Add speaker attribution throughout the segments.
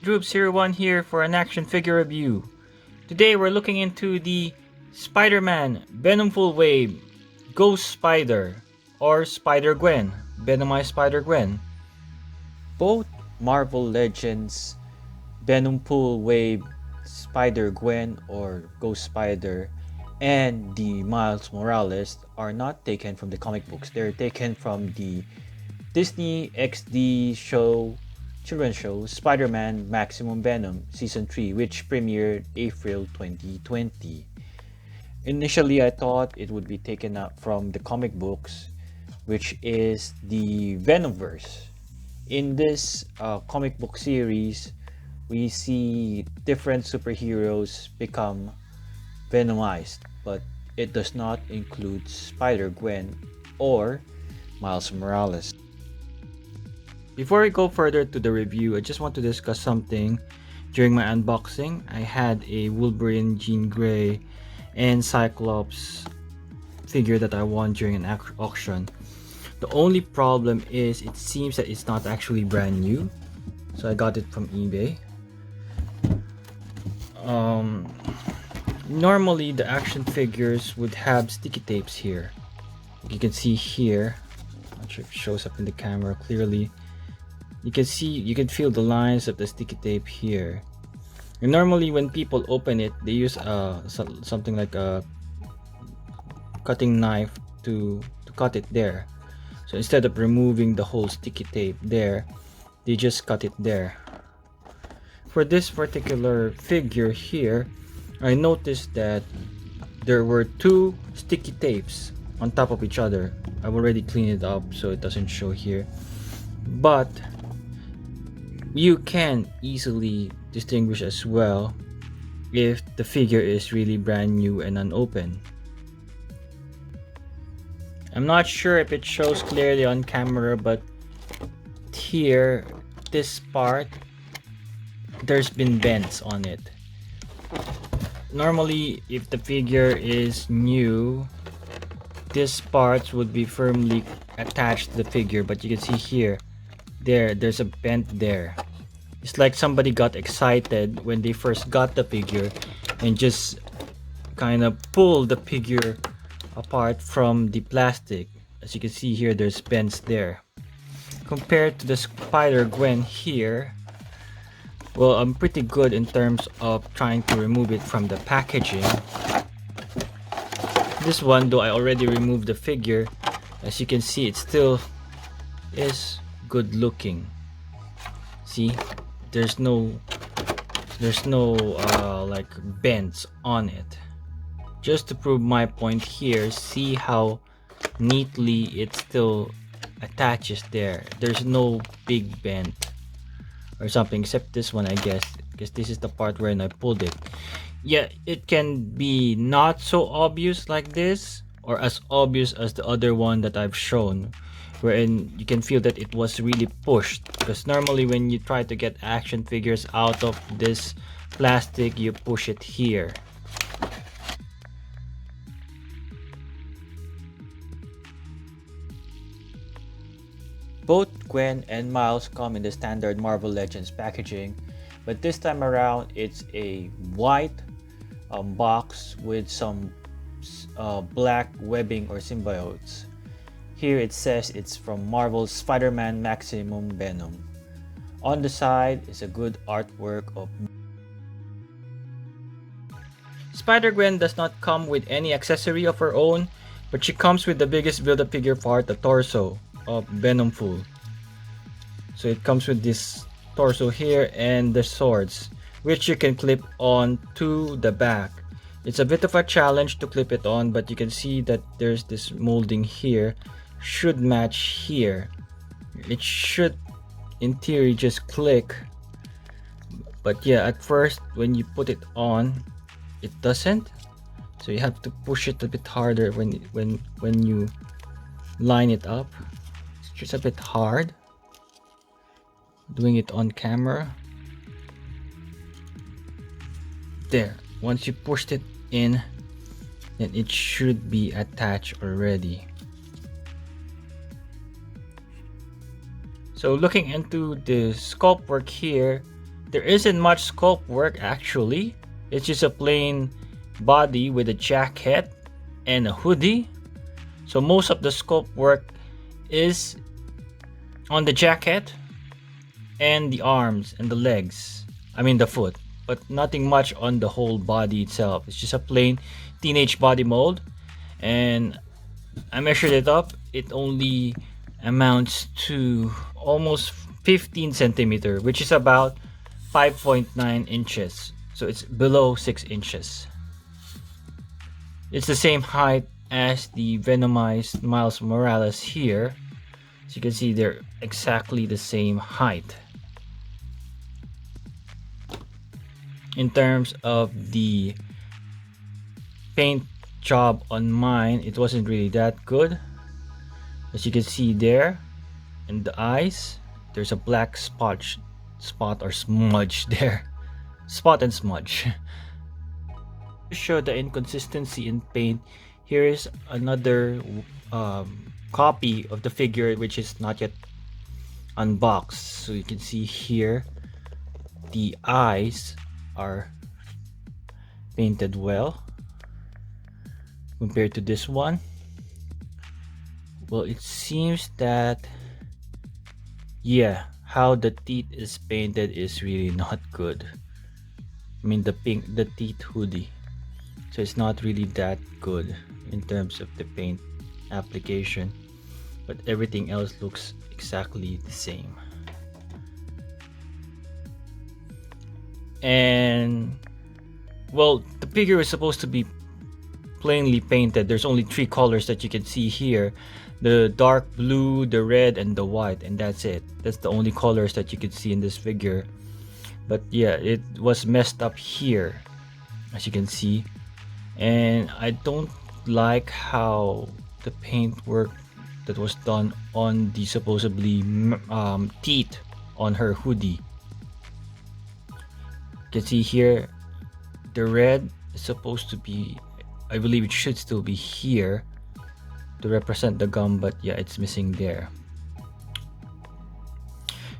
Speaker 1: Droop01 here for an action figure review. Today we're looking into the Spider-Man Venompool Wave Ghost Spider or Spider-Gwen, Venomized Spider-Gwen. Both Marvel Legends Venompool Wave Spider-Gwen or Ghost Spider and the Miles Morales are not taken from the comic books. They're taken from the Disney XD children's show Spider-Man Maximum Venom Season 3, which premiered April 2020. Initially, I thought it would be taken up from the comic books, which is the Venomverse. In this comic book series, we see different superheroes become Venomized, but it does not include Spider-Gwen or Miles Morales. Before we go further to the review, I just want to discuss something. During my unboxing, I had a Wolverine, Jean Grey, and Cyclops figure that I won during an auction. The only problem is it seems that it's not actually brand new, so I got it from eBay. Normally the action figures would have sticky tapes here. Like you can see here, I'm not sure if it shows up in the camera clearly. You can feel the lines of the sticky tape here. And normally when people open it, they use something like a cutting knife to cut it there. So instead of removing the whole sticky tape there, they just cut it there. For this particular figure here, I noticed that there were two sticky tapes on top of each other. I've already cleaned it up so it doesn't show here, but you can easily distinguish as well if the figure is really brand new and unopened. I'm not sure if it shows clearly on camera, but here, this part, there's been bends on it. Normally, if the figure is new, these parts would be firmly attached to the figure, but you can see here, there's a bend there. It's like somebody got excited when they first got the figure and just kind of pulled the figure apart from the plastic. As you can see here, there's bends there. Compared to the Spider-Gwen here, well, I'm pretty good in terms of trying to remove it from the packaging. This one, though I already removed the figure, as you can see, it still is good looking. See, there's no like bends on it. Just to prove my point here, see how neatly it still attaches there. There's no big bend or something, except this one, I guess, because this is the part where I pulled it. Yeah, it can be not so obvious like this, or as obvious as the other one that I've shown, wherein you can feel that it was really pushed, because normally when you try to get action figures out of this plastic, you push it here. Both Gwen and Miles come in the standard Marvel Legends packaging, but this time around it's a white box with some black webbing or symbiotes. Here it says it's from Marvel's Spider-Man Maximum Venom. On the side is a good artwork of Spider-Gwen does not come with any accessory of her own, but she comes with the biggest build-up figure part, the torso of Venompool. So it comes with this torso here and the swords, which you can clip on to the back. It's a bit of a challenge to clip it on, but you can see that there's this molding here. Should match here. It should in theory just click, but yeah, at first when you put it on, it doesn't, so you have to push it a bit harder when you line it up. It's just a bit hard doing it on camera. There, once you pushed it in, then it should be attached already. So looking into the sculpt work here, There isn't much sculpt work actually. It's just a plain body with a jacket and a hoodie. So most of the sculpt work is on the jacket and the arms and the legs. I mean the foot, but nothing much on the whole body itself. It's just a plain teenage body mold, and I measured it up. It only amounts to almost 15 centimeter, which is about 5.9 inches. So it's below 6 inches. It's the same height as the Venomized Miles Morales here. As you can see, they're exactly the same height. In terms of the paint job on mine, it wasn't really that good. As you can see there in the eyes, there's a black spot or smudge there. Spot and smudge. To show the inconsistency in paint, here is another copy of the figure which is not yet unboxed. So you can see here the eyes are painted well compared to this one. Well, it seems that, yeah, how the teeth is painted is really not good. I mean the teeth hoodie. So it's not really that good in terms of the paint application, but everything else looks exactly the same. And well, the figure is supposed to be plainly painted. There's only 3 colors that you can see here: the dark blue, the red, and the white, and that's it. That's the only colors that you can see in this figure. But yeah, it was messed up here, as you can see, and I don't like how the paint work that was done on the supposedly teeth on her hoodie. You can see here the red is supposed to be, I believe it should still be here to represent the gum, but yeah, it's missing there.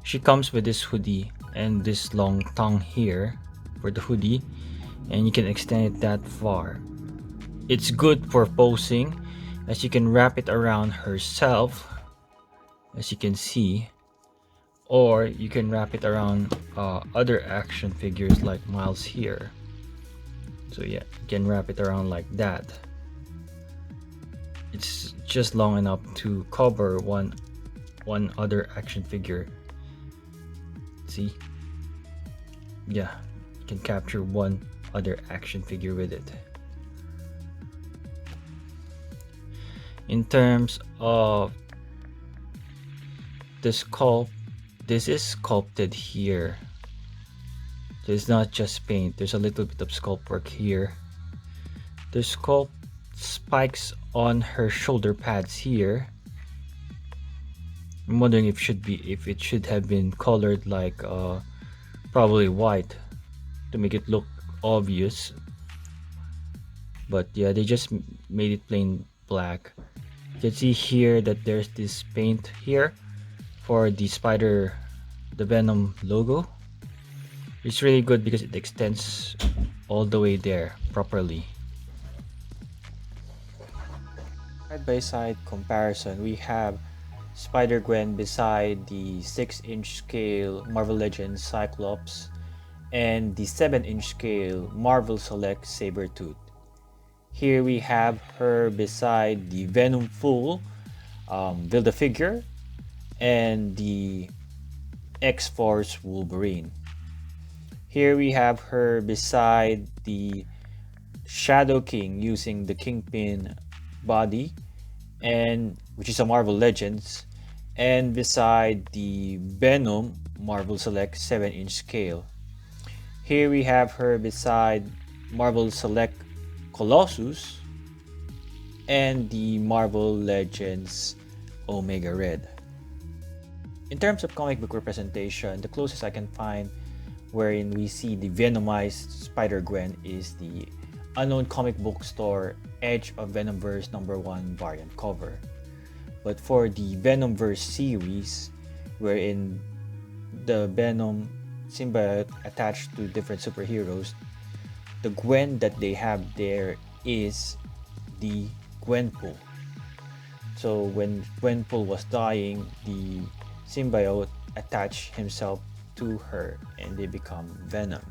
Speaker 1: She comes with this hoodie and this long tongue here for the hoodie, and you can extend it that far. It's good for posing, as you can wrap it around herself, as you can see, or you can wrap it around other action figures like Miles here. So yeah, you can wrap it around like that. It's just long enough to cover one other action figure. See? Yeah, you can capture one other action figure with it. In terms of the sculpt, this is sculpted here. So it's not just paint, there's a little bit of sculpt work here. The sculpt spikes on her shoulder pads here. I'm wondering if it should have been colored like probably white to make it look obvious. But yeah, they just made it plain black. You can see here that there's this paint here for the Venom logo. It's really good because it extends all the way there properly. Side by side comparison, we have Spider-Gwen beside the 6-inch scale Marvel Legends Cyclops and the 7-inch scale Marvel Select Sabretooth. Here we have her beside the Venompool Build-A-Figure and the X-Force Wolverine. Here we have her beside the Shadow King using the Kingpin body, and which is a Marvel Legends, and beside the Venom Marvel Select 7-inch scale. Here we have her beside Marvel Select Colossus and the Marvel Legends Omega Red. In terms of comic book representation, the closest I can find wherein we see the Venomized Spider-Gwen is the Unknown Comic Book Store Edge of Venomverse #1 variant cover. But for the Venomverse series, wherein the Venom symbiote attached to different superheroes, the Gwen that they have there is the Gwenpool. So when Gwenpool was dying, the symbiote attached himself to her and they become Venom.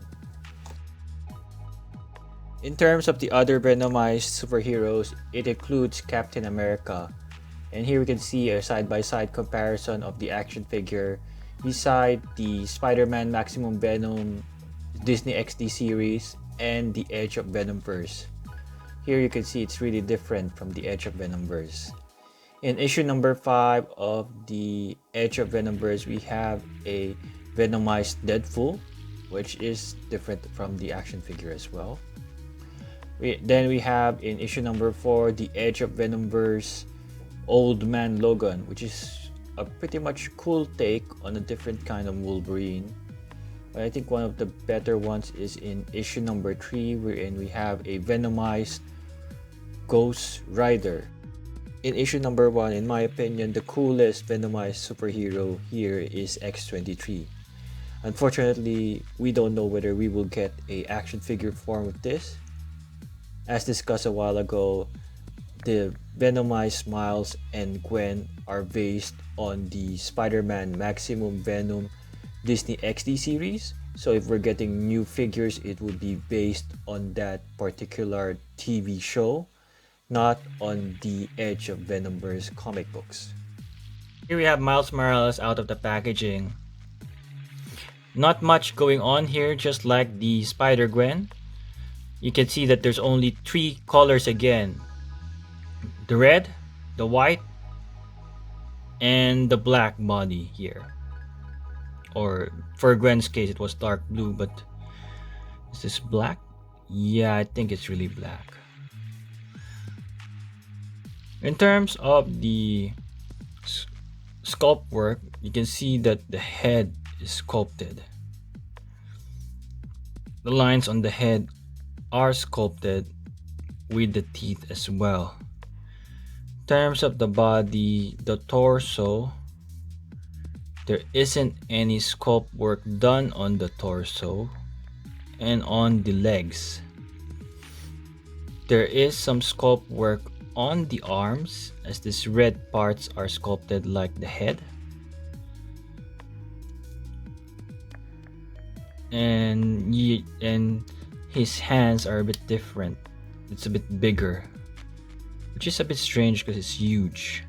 Speaker 1: In terms of the other Venomized superheroes, it includes Captain America. And here we can see a side-by-side comparison of the action figure beside the Spider-Man Maximum Venom Disney XD series and the Edge of Venomverse. Here you can see it's really different from the Edge of Venomverse. In issue number 5 of the Edge of Venomverse, we have a Venomized Deadpool, which is different from the action figure as well. Then we have in issue number 4 the Edge of Venomverse Old Man Logan, which is a pretty much cool take on a different kind of Wolverine. But I think one of the better ones is in issue number 3, wherein we have a Venomized Ghost Rider. In issue number 1, in my opinion, the coolest Venomized superhero here is X-23. Unfortunately, we don't know whether we will get a action figure form of this. As discussed a while ago, the Venomized Miles and Gwen are based on the Spider-Man Maximum Venom Disney XD series. So if we're getting new figures, it would be based on that particular TV show, not on the Edge of Venomverse comic books. Here we have Miles Morales out of the packaging. Not much going on here, just like the Spider-Gwen. You can see that there's only 3 colors again. The red, the white, and the black body here. Or for Gwen's case, it was dark blue, but is this black? Yeah, I think it's really black. In terms of the sculpt work, you can see that the head is sculpted. The lines on the head are sculpted with the teeth as well. In terms of the body, the torso, there isn't any sculpt work done on the torso and on the legs. There is some sculpt work on the arms, as these red parts are sculpted like the head. And his hands are a bit different. It's a bit bigger, which is a bit strange because it's huge.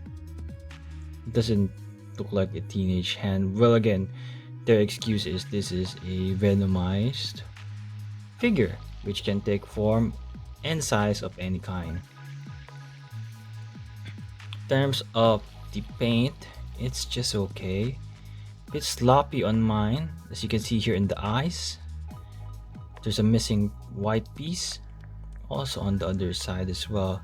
Speaker 1: It doesn't look like a teenage hand. Well, again, their excuse is this is a Venomized figure, which can take form and size of any kind. In terms of the paint, it's just okay. A bit sloppy on mine, as you can see here in the eyes. There's a missing white piece, also on the other side as well.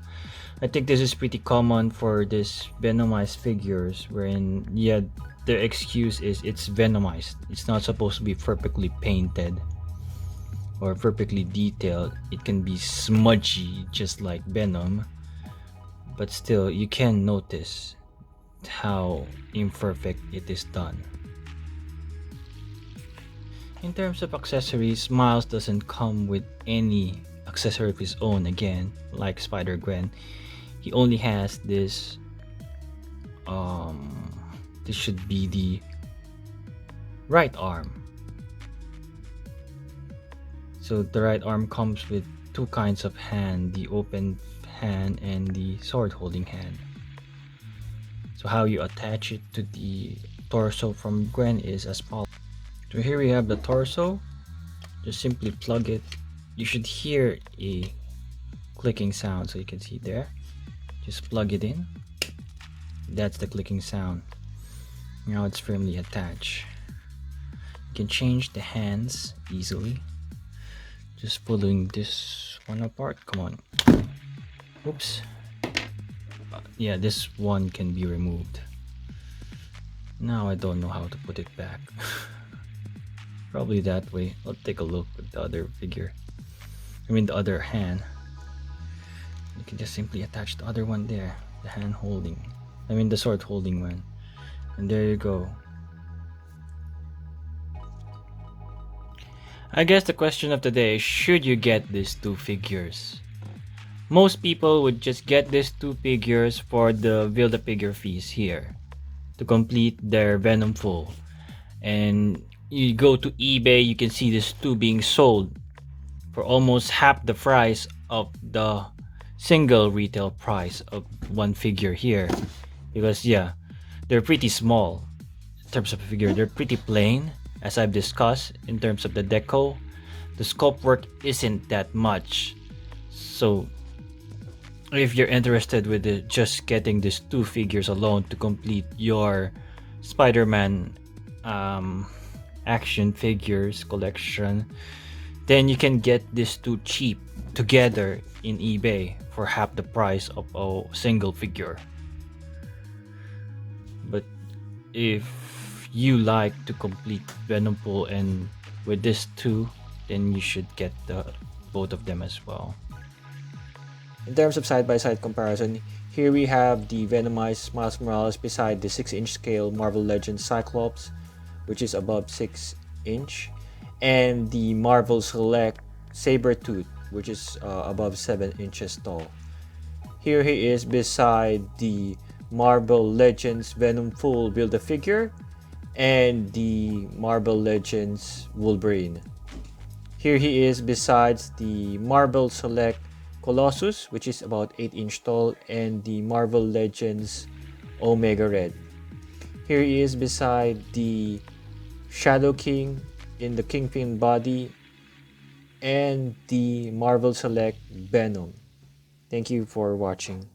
Speaker 1: I think this is pretty common for this Venomized figures, wherein, yeah, their excuse is it's Venomized. It's not supposed to be perfectly painted or perfectly detailed. It can be smudgy, just like Venom, but still, you can notice how imperfect it is done. In terms of accessories, Miles doesn't come with any accessory of his own again, like Spider-Gwen. He only has this, this should be the right arm. So the right arm comes with 2 kinds of hand, the open hand and the sword holding hand. So how you attach it to the torso from Gwen is as follows. So here we have the torso. Just simply plug it. You should hear a clicking sound, so you can see there. Just plug it in. That's the clicking sound. Now it's firmly attached. You can change the hands easily, just pulling this one apart. Come on. Oops. Yeah, this one can be removed. Now I don't know how to put it back. Probably that way. I'll take a look at the other figure. I mean the other hand. You can just simply attach the other one there. The hand holding. I mean the sword holding one. And there you go. I guess the question of the day is, should you get these two figures? Most people would just get these two figures for the Build-A-Figure fees here to complete their Venompool. And you go to eBay, you can see these two being sold for almost half the price of the single retail price of one figure here. Because yeah, they're pretty small in terms of a figure. They're pretty plain, as I've discussed. In terms of the deco, the sculpt work isn't that much. So if you're interested with just getting these two figures alone to complete your Spider-Man action figures collection, then you can get these two cheap together in eBay for half the price of a single figure. But if you like to complete Venompool and with this two, then you should get both of them as well. In terms of side-by-side comparison, here we have the Venomized Miles Morales beside the 6-inch scale Marvel Legends Cyclops, which is above 6 inch, and the Marvel Select Sabretooth, which is above 7 inches tall. Here he is beside the Marvel Legends Venompool Build-A-Figure and the Marvel Legends Wolverine. Here he is besides the Marvel Select Colossus, which is about 8-inch tall, and the Marvel Legends Omega Red. Here he is beside the Shadow King in the Kingpin body and the Marvel Select Venom. Thank you for watching.